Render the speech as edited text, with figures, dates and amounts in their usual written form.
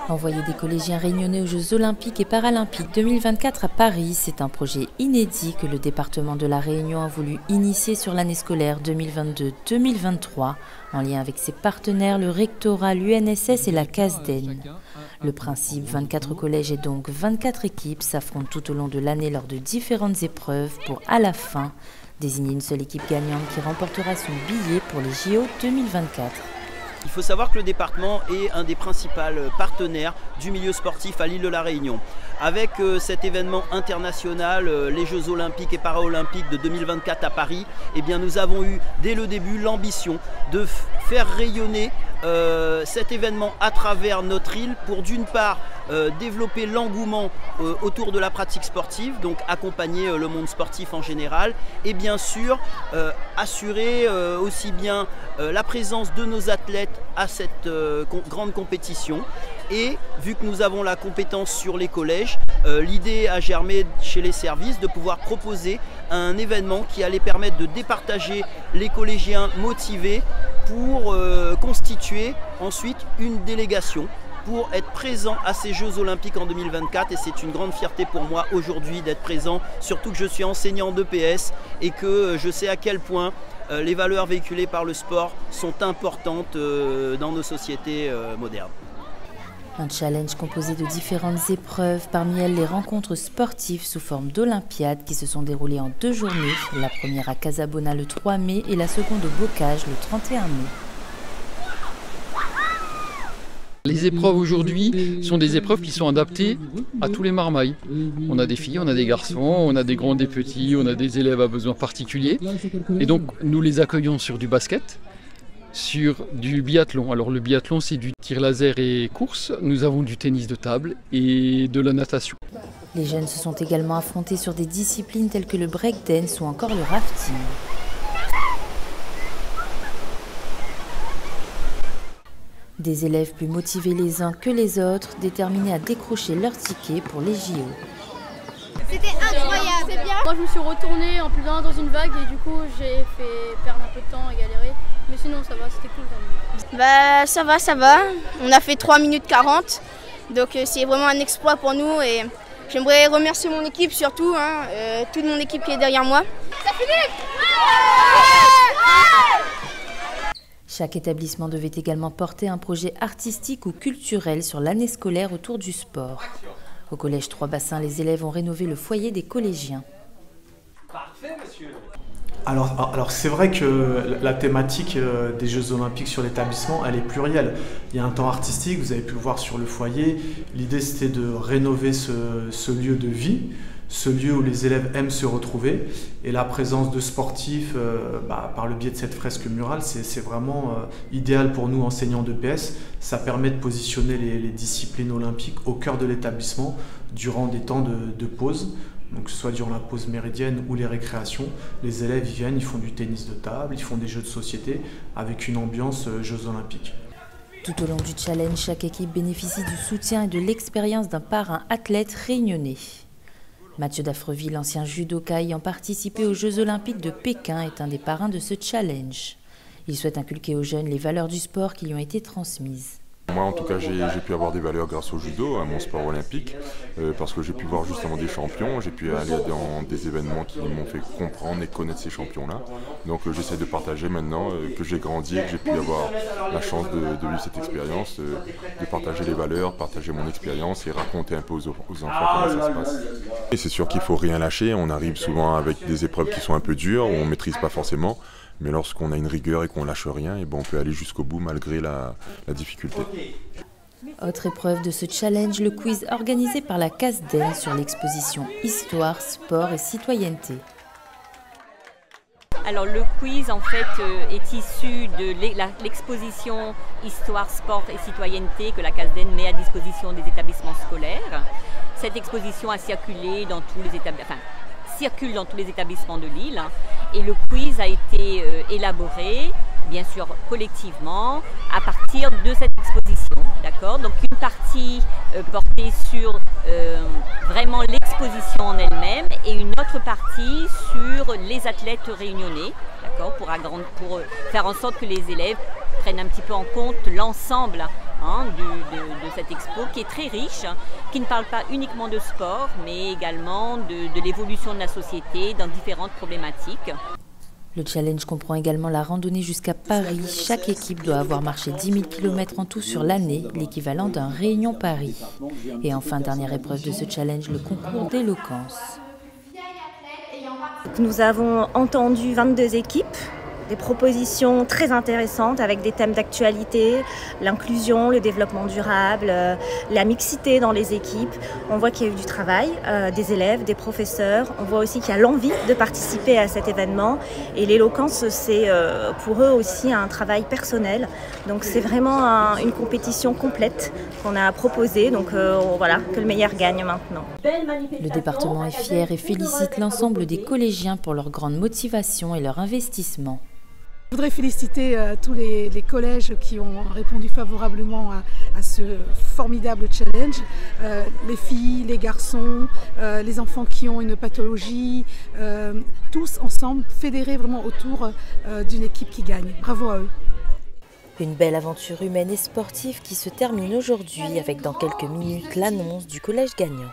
Envoyer des collégiens réunionnais aux Jeux Olympiques et Paralympiques 2024 à Paris, c'est un projet inédit que le département de la Réunion a voulu initier sur l'année scolaire 2022-2023, en lien avec ses partenaires, le rectorat, l'UNSS et la CASDEN. Le principe, 24 collèges et donc 24 équipes s'affrontent tout au long de l'année lors de différentes épreuves pour, à la fin, désigner une seule équipe gagnante qui remportera son billet pour les JO 2024. Il faut savoir que le département est un des principaux partenaires du milieu sportif à l'île de la Réunion. Avec cet événement international, les Jeux Olympiques et Paralympiques de 2024 à Paris, eh bien, nous avons eu dès le début l'ambition de faire rayonner cet événement à travers notre île pour d'une part développer l'engouement autour de la pratique sportive, donc accompagner le monde sportif en général et bien sûr assurer aussi bien la présence de nos athlètes à cette grande compétition. Et vu que nous avons la compétence sur les collèges, l'idée a germé chez les services de pouvoir proposer un événement qui allait permettre de départager les collégiens motivés pour constituer ensuite une délégation pour être présent à ces Jeux Olympiques en 2024 et c'est une grande fierté pour moi aujourd'hui d'être présent, surtout que je suis enseignant d'EPS et que je sais à quel point les valeurs véhiculées par le sport sont importantes dans nos sociétés modernes. Un challenge composé de différentes épreuves, parmi elles les rencontres sportives sous forme d'Olympiades qui se sont déroulées en 2 journées, la première à Casabona le 3 mai et la seconde au Bocage le 31 mai. Les épreuves aujourd'hui sont des épreuves qui sont adaptées à tous les marmailles. On a des filles, on a des garçons, on a des grands, des petits, on a des élèves à besoins particuliers. Et donc nous les accueillons sur du basket, sur du biathlon. Alors le biathlon c'est du tir laser et course. Nous avons du tennis de table et de la natation. Les jeunes se sont également affrontés sur des disciplines telles que le breakdance ou encore le rafting. Des élèves plus motivés les uns que les autres, déterminés à décrocher leur ticket pour les JO. C'était incroyable, c'est bien. Moi je me suis retournée en plus d'un dans une vague et du coup j'ai fait perdre un peu de temps et galérer. Mais sinon ça va, c'était cool quand même. Bah ça va. On a fait 3 minutes 40. Donc c'est vraiment un exploit pour nous et j'aimerais remercier mon équipe surtout, toute mon équipe qui est derrière moi. Ça finit. Chaque établissement devait également porter un projet artistique ou culturel sur l'année scolaire autour du sport. Au collège Trois-Bassins, les élèves ont rénové le foyer des collégiens. Parfait, monsieur. Alors c'est vrai que la thématique des Jeux Olympiques sur l'établissement, elle est plurielle. Il y a un temps artistique, vous avez pu le voir sur le foyer. L'idée c'était de rénover ce lieu de vie, ce lieu où les élèves aiment se retrouver. Et la présence de sportifs par le biais de cette fresque murale, c'est vraiment idéal pour nous enseignants d'EPS. Ça permet de positionner les disciplines olympiques au cœur de l'établissement durant des temps de pause. Donc que ce soit durant la pause méridienne ou les récréations, les élèves viennent, ils font du tennis de table, ils font des jeux de société avec une ambiance Jeux Olympiques. Tout au long du challenge, chaque équipe bénéficie du soutien et de l'expérience d'un parrain athlète réunionnais. Mathieu Daffreville, ancien judoka ayant participé aux Jeux Olympiques de Pékin, est un des parrains de ce challenge. Il souhaite inculquer aux jeunes les valeurs du sport qui lui ont été transmises. Moi en tout cas j'ai pu avoir des valeurs grâce au judo, à mon sport olympique, parce que j'ai pu voir justement des champions, j'ai pu aller dans des événements qui m'ont fait comprendre et connaître ces champions-là. Donc j'essaie de partager maintenant que j'ai grandi, que j'ai pu avoir la chance de vivre cette expérience, de partager les valeurs, partager mon expérience et raconter un peu aux enfants comment ça se passe. Et c'est sûr qu'il ne faut rien lâcher, on arrive souvent avec des épreuves qui sont un peu dures, où on ne maîtrise pas forcément. Mais lorsqu'on a une rigueur et qu'on lâche rien, on peut aller jusqu'au bout malgré la difficulté. Autre épreuve de ce challenge, le quiz organisé par la CASDEN sur l'exposition Histoire, Sport et Citoyenneté. Alors le quiz en fait est issu de l'exposition Histoire, Sport et Citoyenneté que la CASDEN met à disposition des établissements scolaires. Cette exposition a circulé dans tous les circule dans tous les établissements de l'île et le quiz a été élaboré, bien sûr collectivement, à partir de cette exposition. D'accord ? Donc une partie portée sur vraiment l'exposition en elle-même et une autre partie sur les athlètes réunionnais, d'accord ? Pour faire en sorte que les élèves prennent un petit peu en compte l'ensemble de cette expo qui est très riche, qui ne parle pas uniquement de sport, mais également de l'évolution de la société dans différentes problématiques. Le challenge comprend également la randonnée jusqu'à Paris. Chaque équipe doit avoir marché 10 000 km en tout sur l'année, l'équivalent d'un Réunion Paris. Et enfin, dernière épreuve de ce challenge, le concours d'éloquence. Nous avons entendu 22 équipes, des propositions très intéressantes avec des thèmes d'actualité, l'inclusion, le développement durable, la mixité dans les équipes. On voit qu'il y a eu du travail, des élèves, des professeurs. On voit aussi qu'il y a l'envie de participer à cet événement. Et l'éloquence, c'est pour eux aussi un travail personnel. Donc c'est vraiment une compétition complète qu'on a proposée. Donc voilà, que le meilleur gagne maintenant. Le département est fier et félicite l'ensemble des collégiens pour leur grande motivation et leur investissement. Je voudrais féliciter tous les collèges qui ont répondu favorablement à ce formidable challenge. Les filles, les garçons, les enfants qui ont une pathologie, tous ensemble fédérés vraiment autour d'une équipe qui gagne. Bravo à eux. Une belle aventure humaine et sportive qui se termine aujourd'hui avec dans quelques minutes l'annonce du collège gagnant.